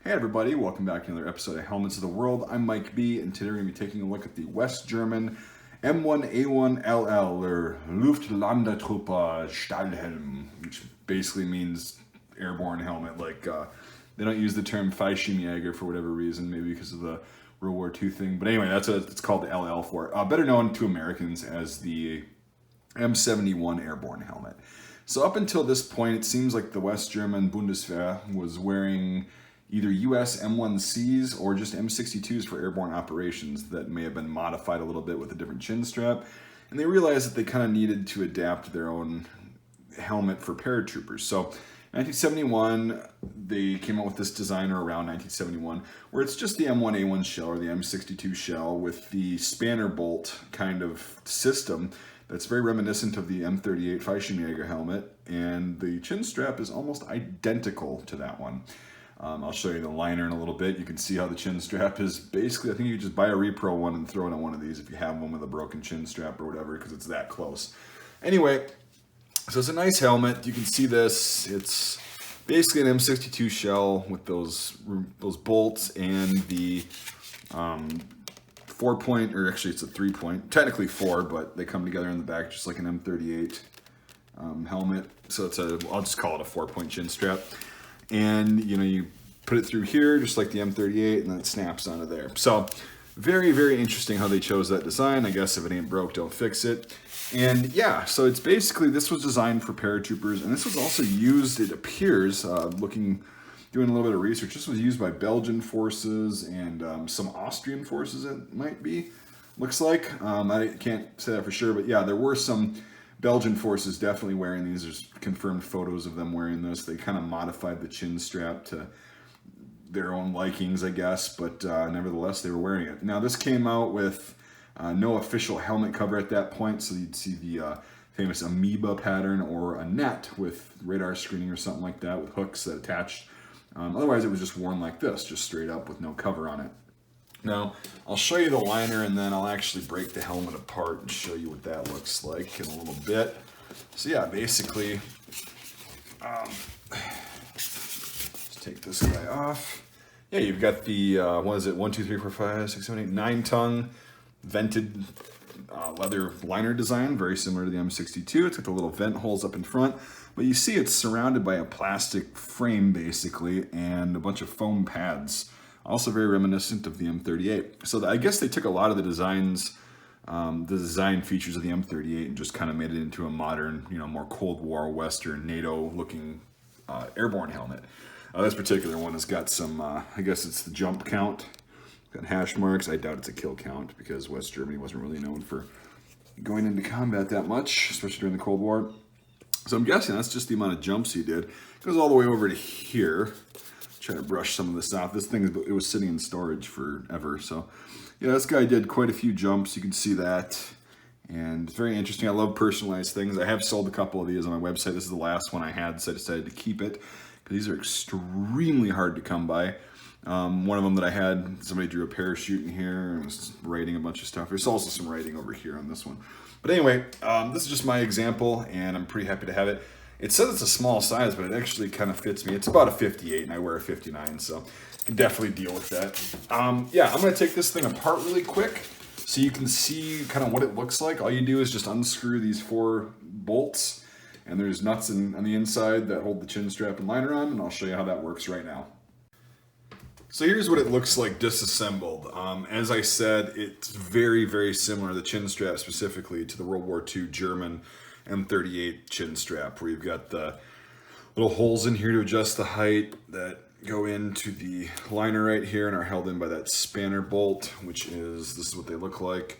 Hey everybody, welcome back to another episode of Helmets of the World. I'm Mike B, and today we're going to be taking a look at the West German M1A1 LL, or Luftlandetruppe Stahlhelm, which basically means airborne helmet. They don't use the term Fallschirmjäger for whatever reason, maybe because of the World War II thing. But anyway, that's what it's called, the LL for. Better known to Americans as the M71 airborne helmet. So up until this point, it seems like the West German Bundeswehr was wearing either US M1Cs or just M62s for airborne operations that may have been modified a little bit with a different chin strap. And they realized that they kind of needed to adapt their own helmet for paratroopers. So 1971, they came out with this design, or around 1971, where it's just the M1A1 shell or the M62 shell with the spanner bolt kind of system that's very reminiscent of the M38 Fallschirmjäger helmet, and the chin strap is almost identical to that one. I'll show you the liner in a little bit. You can see how the chin strap is basically, I think you could just buy a repro one and throw it on one of these if you have one with a broken chin strap or whatever, because it's that close. Anyway, so it's a nice helmet. You can see this. It's basically an M62 shell with those bolts and the 4-point, or actually it's a 3-point, technically 4, but they come together in the back just like an M38 helmet. So I'll just call it a 4-point chin strap. And you put it through here just like the M38, and then it snaps onto there. So very, very interesting how they chose that design. I guess if it ain't broke, don't fix it. And yeah, so it's basically, this was designed for paratroopers, and this was also used, it appears, doing a little bit of research, this was used by Belgian forces and some Austrian forces, it might be, looks like. I can't say that for sure, but yeah, there were some Belgian forces definitely wearing these. There's confirmed photos of them wearing this. They kind of modified the chin strap to their own likings, I guess, but nevertheless, they were wearing it. Now, this came out with no official helmet cover at that point, so you'd see the famous amoeba pattern or a net with radar screening or something like that with hooks that attached. Otherwise, it was just worn like this, just straight up with no cover on it. Now, I'll show you the liner, and then I'll actually break the helmet apart and show you what that looks like in a little bit. So yeah, basically, let's take this guy off. Yeah, you've got the, 1, 2, 3, 4, 5, 6, 7, 8, 9-tongue vented leather liner design, very similar to the M62. It's got the little vent holes up in front, but you see it's surrounded by a plastic frame, basically, and a bunch of foam pads. Also very reminiscent of the M38. So I guess they took a lot of the design features of the M38 and just kind of made it into a modern, more Cold War, Western, NATO-looking airborne helmet. This particular one has got some, I guess it's the jump count. Got hash marks. I doubt it's a kill count because West Germany wasn't really known for going into combat that much, especially during the Cold War. So I'm guessing that's just the amount of jumps he did. It goes all the way over to here. Try to brush some of this off. This thing, it was sitting in storage forever. So yeah, this guy did quite a few jumps. You can see that. And it's very interesting. I love personalized things. I have sold a couple of these on my website. This is the last one I had, so I decided to keep it because these are extremely hard to come by. One of them that I had, somebody drew a parachute in here and was writing a bunch of stuff. There's also some writing over here on this one. But anyway, this is just my example, and I'm pretty happy to have it. It says it's a small size, but it actually kind of fits me. It's about a 58, and I wear a 59, so I can definitely deal with that. Yeah, I'm going to take this thing apart really quick so you can see kind of what it looks like. All you do is just unscrew these 4 bolts, and there's nuts on the inside that hold the chin strap and liner on, and I'll show you how that works right now. So here's what it looks like disassembled. As I said, it's very, very similar, the chin strap specifically, to the World War II German M38 chin strap, where you've got the little holes in here to adjust the height that go into the liner right here and are held in by that spanner bolt, which is, this is what they look like.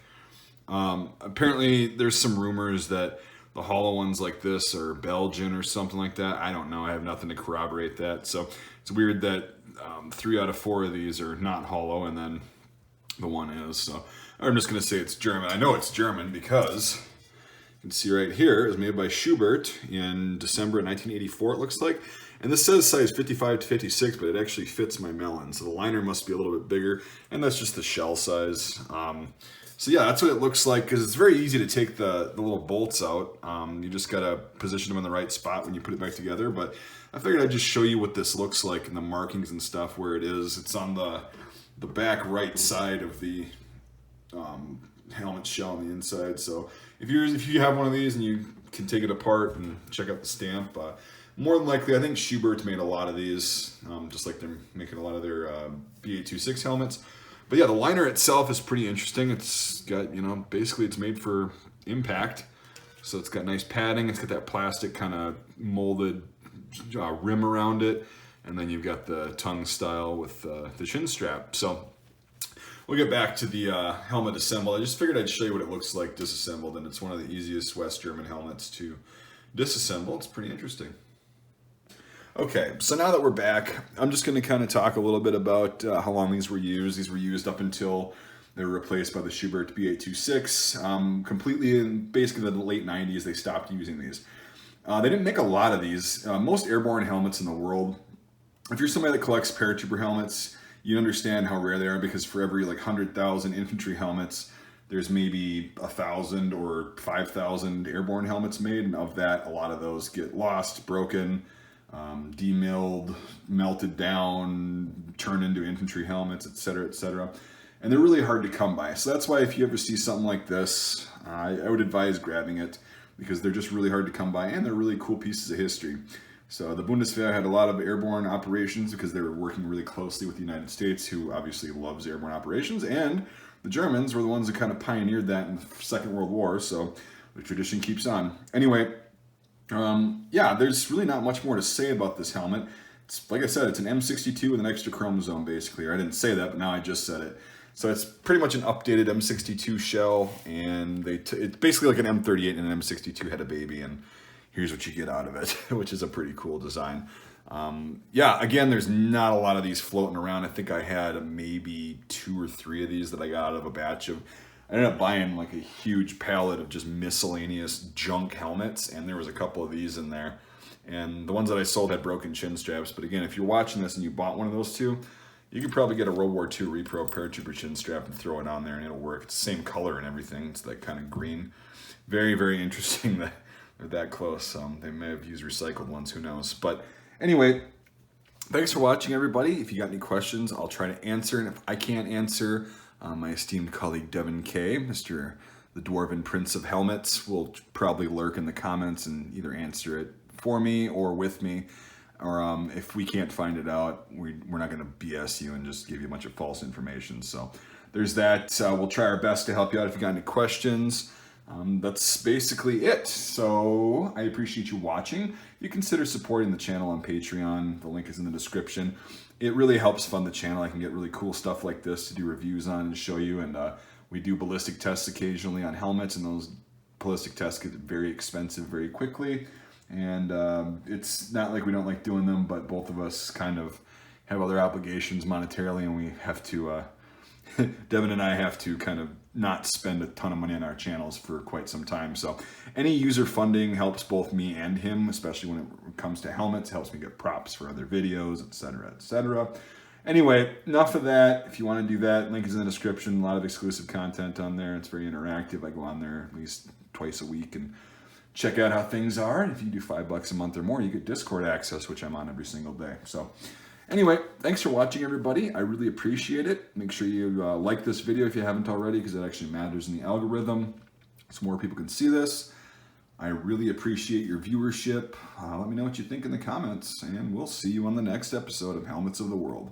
Apparently there's some rumors that the hollow ones like this are Belgian or something like that. I don't know, I have nothing to corroborate that. So it's weird that 3 out of 4 of these are not hollow and then the one is. So I'm just gonna say it's German. I know it's German because you can see right here, it was made by Schubert in December of 1984, it looks like. And this says size 55 to 56, but it actually fits my melon. So the liner must be a little bit bigger, and that's just the shell size. So yeah, that's what it looks like, because it's very easy to take the little bolts out. You just gotta position them in the right spot when you put it back together. But I figured I'd just show you what this looks like and the markings and stuff where it is. It's on the back right side of the helmet shell on the inside. So if you have one of these and you can take it apart and check out the stamp, more than likely, I think Schubert made a lot of these, just like they're making a lot of their B826 helmets. But yeah, the liner itself is pretty interesting. It's got, basically it's made for impact. So it's got nice padding. It's got that plastic kind of molded rim around it. And then you've got the tongue style with the chin strap. So we'll get back to the helmet assembled. I just figured I'd show you what it looks like disassembled. And it's one of the easiest West German helmets to disassemble. It's pretty interesting. Okay, so now that we're back, I'm just going to kind of talk a little bit about how long these were used. These were used up until they were replaced by the Schubert B826. Completely in basically the late 90s, they stopped using these. They didn't make a lot of these. Most airborne helmets in the world, if you're somebody that collects paratrooper helmets, you understand how rare they are, because for every 100,000 infantry helmets, there's maybe 1,000 or 5,000 airborne helmets made, and of that, a lot of those get lost, broken, demilled, melted down, turned into infantry helmets, etc., etc. And they're really hard to come by. So that's why if you ever see something like this, I would advise grabbing it, because they're just really hard to come by, and they're really cool pieces of history. So the Bundeswehr had a lot of airborne operations because they were working really closely with the United States, who obviously loves airborne operations, and the Germans were the ones that kind of pioneered that in the Second World War, so the tradition keeps on. Anyway, yeah, there's really not much more to say about this helmet. It's, like I said, it's an M62 with an extra chromosome, basically. Or I didn't say that, but now I just said it. So it's pretty much an updated M62 shell, and it's basically like an M38 and an M62 had a baby, and here's what you get out of it, which is a pretty cool design. Yeah, again, there's not a lot of these floating around. I think I had maybe 2 or 3 of these that I got out of a batch of. I ended up buying like a huge pallet of just miscellaneous junk helmets, and there was a couple of these in there. And the ones that I sold had broken chin straps. But again, if you're watching this and you bought one of those two, you could probably get a World War II Repro paratrooper chin strap and throw it on there and it'll work. It's the same color and everything. It's that kind of green. Very, very interesting that they're that close. They may have used recycled ones, who knows. But anyway, thanks for watching, everybody. If you got any questions, I'll try to answer. And if I can't answer, my esteemed colleague Devin K, the Dwarven Prince of Helmets, will probably lurk in the comments and either answer it for me or with me. Or if we can't find it out, we're not going to BS you and just give you a bunch of false information. So there's that. We'll try our best to help you out if you got any questions. That's basically it. So I appreciate you watching. If you consider supporting the channel on Patreon, the link is in the description. It really helps fund the channel. I can get really cool stuff like this to do reviews on and show you. And we do ballistic tests occasionally on helmets, and those ballistic tests get very expensive very quickly. And it's not like we don't like doing them, but both of us kind of have other obligations monetarily, and we have to, Devin and I have to kind of not spend a ton of money on our channels for quite some time. So any user funding helps both me and him, especially when it comes to helmets. It helps me get props for other videos, etc., etc. Anyway, enough of that. If you want to do that, link is in the description. A lot of exclusive content on there. It's very interactive. I go on there at least twice a week and check out how things are. And if you do $5 a month or more, you get Discord access, which I'm on every single day. So anyway, thanks for watching, everybody. I really appreciate it. Make sure you like this video if you haven't already, because it actually matters in the algorithm so more people can see this. I really appreciate your viewership. Let me know what you think in the comments, and we'll see you on the next episode of Helmets of the World.